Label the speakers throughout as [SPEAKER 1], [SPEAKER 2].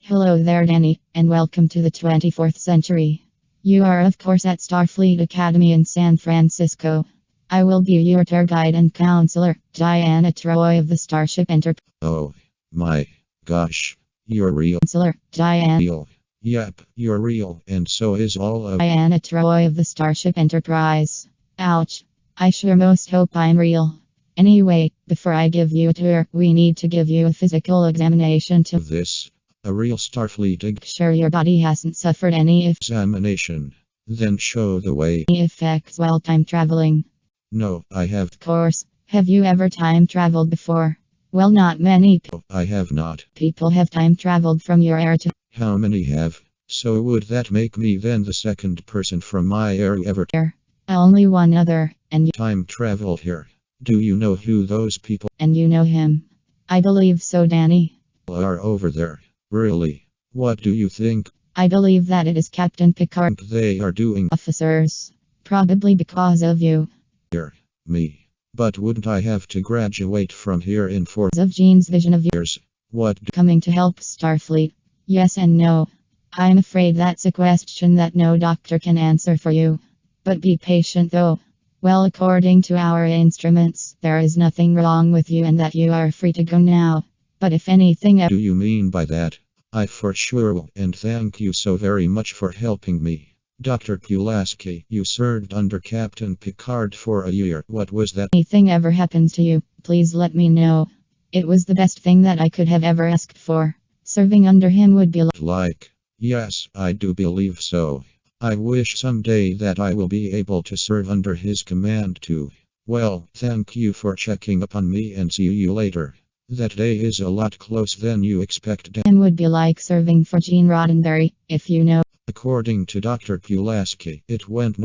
[SPEAKER 1] Hello there, Danny, and welcome to the 24th century. You are, of course, at Starfleet Academy in San Francisco. I will be your tour guide and counselor, Diana Troy of the Starship Enterprise.
[SPEAKER 2] Oh my gosh, you're real.
[SPEAKER 1] Counselor, Diana.
[SPEAKER 2] Real. Yep, you're real, and so is all of
[SPEAKER 1] Diana Troy of the Starship Enterprise. Ouch. I sure most hope I'm real. Anyway, before I give you a tour, we need to give you a physical examination to
[SPEAKER 2] this. A real Starfleet
[SPEAKER 1] sure your body hasn't suffered any
[SPEAKER 2] examination. Then show the way.
[SPEAKER 1] effects while time traveling.
[SPEAKER 2] No, I have.
[SPEAKER 1] Of course. Have you ever time traveled before? Well, not many
[SPEAKER 2] I have not.
[SPEAKER 1] people have time traveled from your era to
[SPEAKER 2] How many have? So would that make me then the second person from my era ever
[SPEAKER 1] here. Only one other, and
[SPEAKER 2] time travel here? Do you know who those people
[SPEAKER 1] you know him. I believe so, Danny.
[SPEAKER 2] are over there? Really? What do you think
[SPEAKER 1] I believe that it is Captain Picard.
[SPEAKER 2] they are doing
[SPEAKER 1] Officers. Probably because of you.
[SPEAKER 2] here? Me. But wouldn't I have to graduate from here in 4
[SPEAKER 1] Of Jean's vision of you
[SPEAKER 2] years? What
[SPEAKER 1] coming to help Starfleet. Yes and no. I'm afraid that's a question that no doctor can answer for you. But be patient though. Well, according to our instruments, there is nothing wrong with you and that you are free to go now. But if anything
[SPEAKER 2] do you mean by that? I for sure will, and thank you so very much for helping me. Dr. Pulaski, you served under Captain Picard for a year. What was that?
[SPEAKER 1] anything ever happens to you, please let me know. It was the best thing that I could have ever asked for. Serving under him would be
[SPEAKER 2] Like? Yes, I do believe so. I wish someday that I will be able to serve under his command too. Well, thank you for checking up on me and see you later. That day is a lot closer than you expect.
[SPEAKER 1] and would be like serving for Gene Roddenberry, if you know.
[SPEAKER 2] According to Dr. Pulaski, it went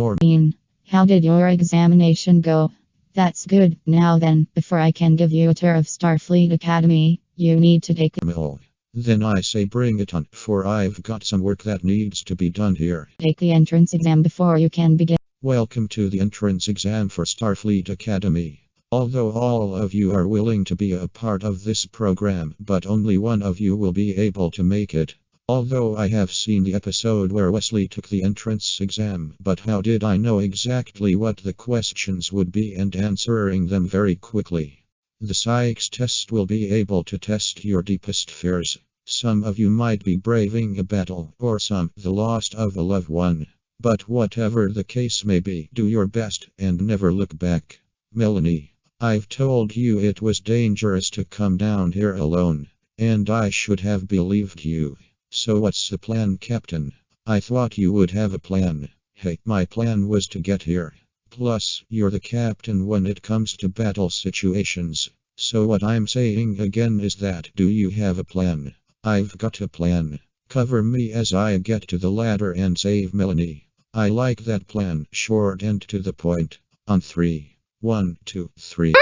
[SPEAKER 1] How did your examination go? That's good. Now then, before I can give you a tour of Starfleet Academy, you need to take
[SPEAKER 2] normal. Then I say bring it on, for I've got some work that needs to be done here.
[SPEAKER 1] the entrance exam before you can begin.
[SPEAKER 2] Welcome to the entrance exam for Starfleet Academy. Although all of you are willing to be a part of this program, but only one of you will be able to make it. Although I have seen the episode where Wesley took the entrance exam, but how did I know exactly what the questions would be and answering them very quickly? The psych test will be able to test your deepest fears. Some of you might be braving a battle, or some, the loss of a loved one. But whatever the case may be, do your best and never look back. Melanie, I've told you it was dangerous to come down here alone, and I should have believed you. So what's the plan, Captain? I thought you would have a plan. Hey, my plan was to get here. Plus, you're the captain when it comes to battle situations. So what I'm saying again is that, do you have a plan? I've got a plan. Cover me as I get to the ladder and save Melanie. I like that plan, short and to the point. On 3. 1, 2, 3.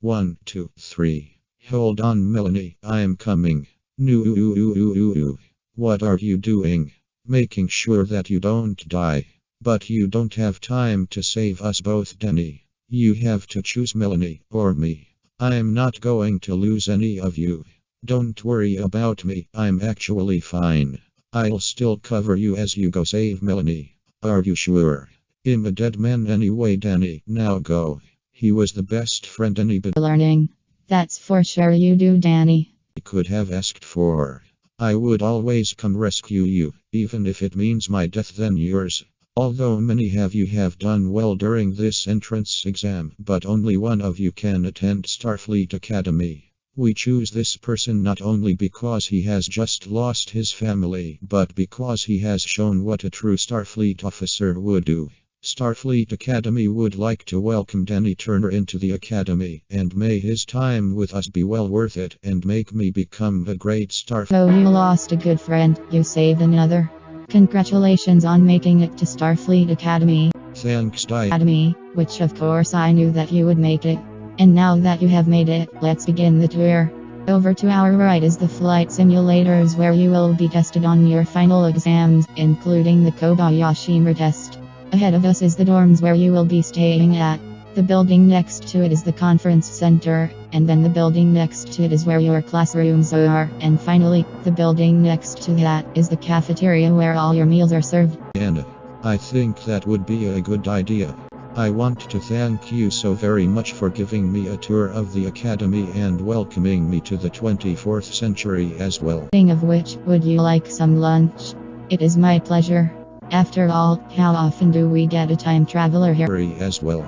[SPEAKER 2] 1, 2, 3. Hold on, Melanie, I'm coming. No. What are you doing? Making sure that you don't die. But you don't have time to save us both, Danny. You have to choose Melanie or me. I'm not going to lose any of you. Don't worry about me, I'm actually fine. I'll still cover you as you go save Melanie. Are you sure? I'm a dead man anyway, Danny. Now go. He was the best friend anybody
[SPEAKER 1] Learning. That's for sure you do, Danny.
[SPEAKER 2] could have asked for. I would always come rescue you, even if it means my death than yours. Although many of you have done well during this entrance exam, but only one of you can attend Starfleet Academy. We choose this person not only because he has just lost his family, but because he has shown what a true Starfleet officer would do. Starfleet Academy would like to welcome Danny Turner into the Academy, and may his time with us be well worth it and make me become a great Starfleet.
[SPEAKER 1] Though you lost a good friend, you saved another. Congratulations on making it to Starfleet Academy.
[SPEAKER 2] Thanks,
[SPEAKER 1] Academy, which of course I knew that you would make it. And now that you have made it, let's begin the tour. Over to our right is the flight simulators where you will be tested on your final exams, including the Kobayashi test. Ahead of us is the dorms where you will be staying at. The building next to it is the conference center, and then the building next to it is where your classrooms are, and finally, the building next to that is the cafeteria where all your meals are served.
[SPEAKER 2] Anna, I think that would be a good idea. I want to thank you so very much for giving me a tour of the academy and welcoming me to the 24th century as well.
[SPEAKER 1] Speaking of which, would you like some lunch? It is my pleasure. After all, how often do we get a time traveler here
[SPEAKER 2] As well.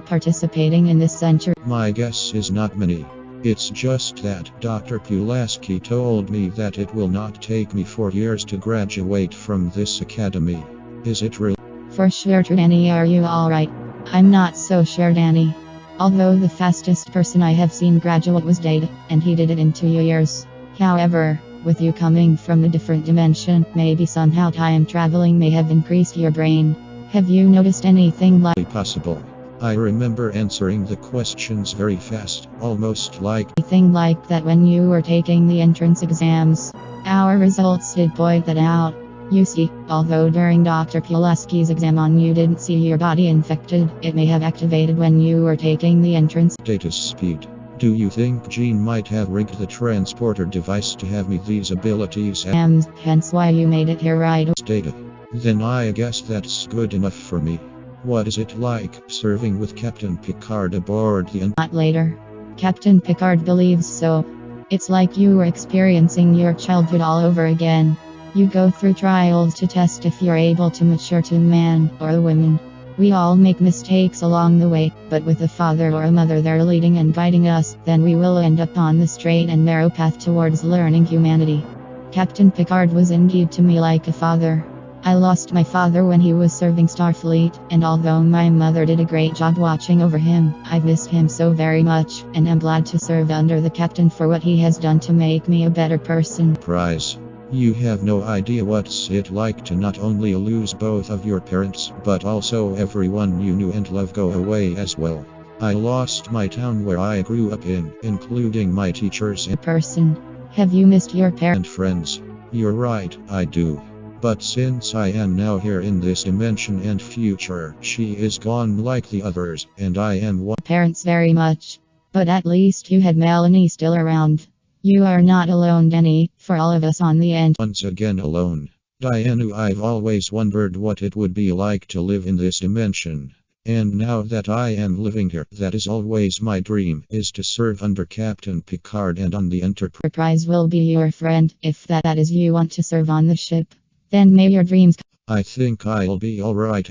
[SPEAKER 1] Participating in this century?
[SPEAKER 2] My guess is not many. It's just that Dr. Pulaski told me that it will not take me 4 years to graduate from this academy. Is it true?
[SPEAKER 1] For sure, Danny. Are you alright? I'm not so sure, Danny. Although the fastest person I have seen graduate was Data, and he did it in 2 years. However, with you coming from a different dimension, maybe somehow time traveling may have increased your brain. Have you noticed anything like
[SPEAKER 2] Possible. I remember answering the questions very fast, almost like
[SPEAKER 1] anything like that when you were taking the entrance exams? Our results did point that out. You see, although during Dr. Pulaski's exam on you didn't see your body infected, it may have activated when you were taking the entrance.
[SPEAKER 2] data speed. Do you think Jean might have rigged the transporter device to have me these abilities
[SPEAKER 1] Exams, hence why you made it here, right?
[SPEAKER 2] data? Then I guess that's good enough for me. What is it like serving with Captain Picard aboard the
[SPEAKER 1] Not later. Captain Picard believes so. It's like you were experiencing your childhood all over again. You go through trials to test if you're able to mature to a man or a woman. We all make mistakes along the way, but with a father or a mother there leading and guiding us, then we will end up on the straight and narrow path towards learning humanity. Captain Picard was indeed to me like a father. I lost my father when he was serving Starfleet, and although my mother did a great job watching over him, I miss him so very much, and am glad to serve under the captain for what he has done to make me a better person.
[SPEAKER 2] prize? You have no idea what's it like to not only lose both of your parents, but also everyone you knew and loved go away as well. I lost my town where I grew up in, including my teachers and
[SPEAKER 1] Person. Have you missed your parents?
[SPEAKER 2] friends. You're right, I do. But since I am now here in this dimension and future, she is gone like the others, and I am one.
[SPEAKER 1] Parents very much. But at least you had Melanie still around. You are not alone, Danny, for all of us on the end.
[SPEAKER 2] Once again alone. Diana, I've always wondered what it would be like to live in this dimension. And now that I am living here, that is always my dream, is to serve under Captain Picard and on the
[SPEAKER 1] Enterprise will be your friend, if that is you want to serve on the ship. Then may your dreams
[SPEAKER 2] I think I'll be alright.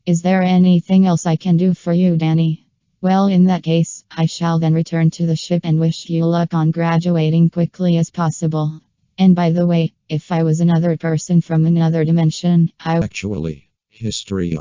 [SPEAKER 1] Is there anything else I can do for you, Danny? Well, in that case, I shall then return to the ship and wish you luck on graduating quickly as possible. And by the way, if I was another person from another dimension,
[SPEAKER 2] Actually, history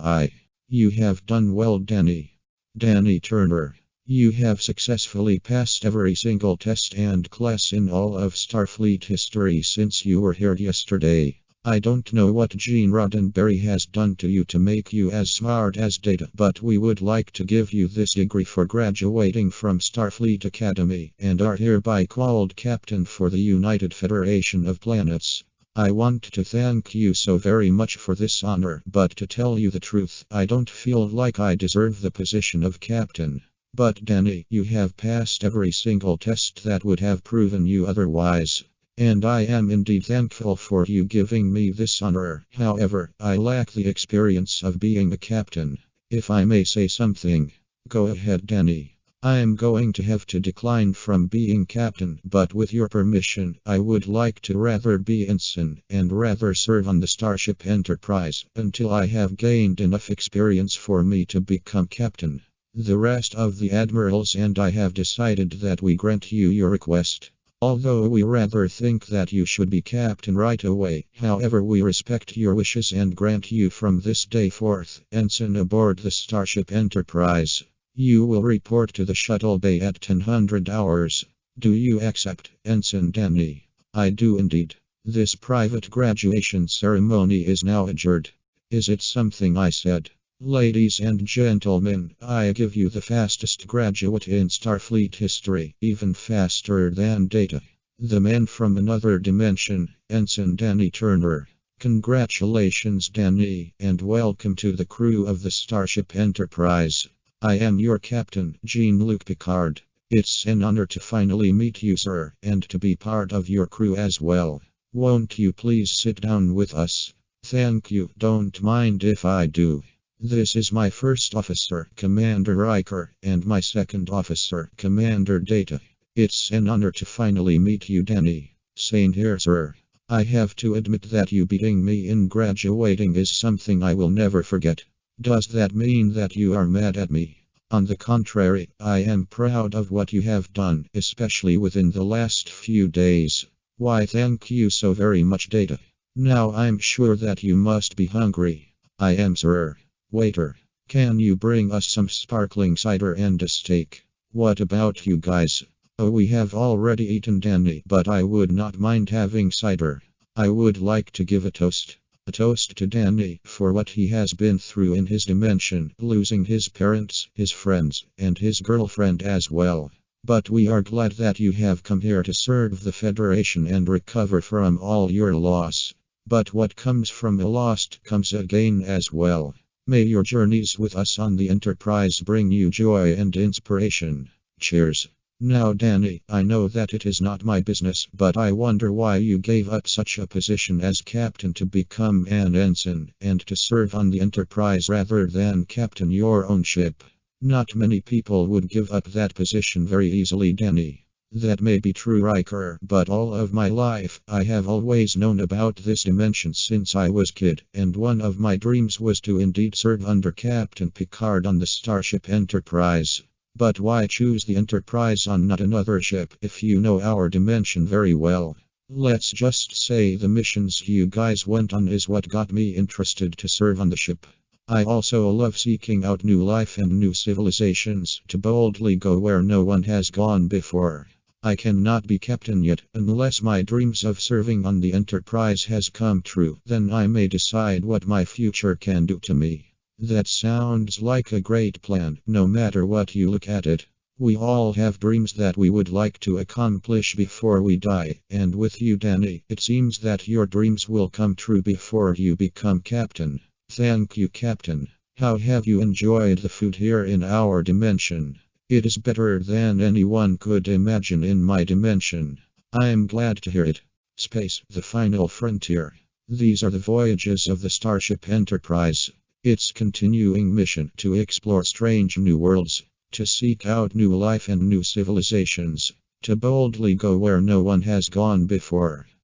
[SPEAKER 2] You have done well, Danny. Danny Turner. You have successfully passed every single test and class in all of Starfleet history since you were here yesterday. I don't know what Gene Roddenberry has done to you to make you as smart as Data, but we would like to give you this degree for graduating from Starfleet Academy, and are hereby called Captain for the United Federation of Planets. I want to thank you so very much for this honor, but to tell you the truth, I don't feel like I deserve the position of Captain. But Danny, you have passed every single test that would have proven you otherwise. And I am indeed thankful for you giving me this honor. However, I lack the experience of being a captain. If I may say something. Go ahead, Danny. I am going to have to decline from being captain, but with your permission, I would like to rather be ensign, and rather serve on the Starship Enterprise, until I have gained enough experience for me to become captain. The rest of the admirals and I have decided that we grant you your request. Although we rather think that you should be captain right away, however we respect your wishes and grant you from this day forth, ensign aboard the Starship Enterprise. You will report to the shuttle bay at 1000 hours. Do you accept, Ensign Danny? I do indeed. This private graduation ceremony is now adjourned. Is it something I said? Ladies and gentlemen, I give you the fastest graduate in Starfleet history, even faster than Data. The man from another dimension, Ensign Danny Turner. Congratulations, Danny, and welcome to the crew of the Starship Enterprise. I am your captain, Jean-Luc Picard. It's an honor to finally meet you, sir, and to be part of your crew as well. Won't you please sit down with us? Thank you, don't mind if I do. This is my first officer, Commander Riker, and my second officer, Commander Data. It's an honor to finally meet you, Danny. Same here, sir. I have to admit that you beating me in graduating is something I will never forget. Does that mean that you are mad at me? On the contrary, I am proud of what you have done, especially within the last few days. Why, thank you so very much, Data. Now I'm sure that you must be hungry. I am, sir. Waiter, can you bring us some sparkling cider and a steak? What about you guys? Oh, we have already eaten, Danny, but I would not mind having cider. I would like to give a toast. A toast to Danny for what he has been through in his dimension, losing his parents, his friends, and his girlfriend as well. But we are glad that you have come here to serve the Federation and recover from all your loss. But what comes from a loss comes again as well. May your journeys with us on the Enterprise bring you joy and inspiration. Cheers. Now, Danny, I know that it is not my business, but I wonder why you gave up such a position as captain to become an ensign and to serve on the Enterprise rather than captain your own ship. Not many people would give up that position very easily, Danny. That may be true, Riker, but all of my life I have always known about this dimension since I was kid, and one of my dreams was to indeed serve under Captain Picard on the Starship Enterprise. But why choose the Enterprise on not another ship if you know our dimension very well? Let's just say the missions you guys went on is what got me interested to serve on the ship. I also love seeking out new life and new civilizations to boldly go where no one has gone before. I cannot be captain yet unless my dreams of serving on the Enterprise has come true. Then I may decide what my future can do to me. That sounds like a great plan, no matter what you look at it. We all have dreams that we would like to accomplish before we die, and with you, Danny, it seems that your dreams will come true before you become captain. Thank you, Captain. How have you enjoyed the food here in our dimension? It is better than anyone could imagine in my dimension. I'm glad to hear it. Space, the final frontier. These are the voyages of the Starship Enterprise. Its continuing mission to explore strange new worlds, to seek out new life and new civilizations, to boldly go where no one has gone before.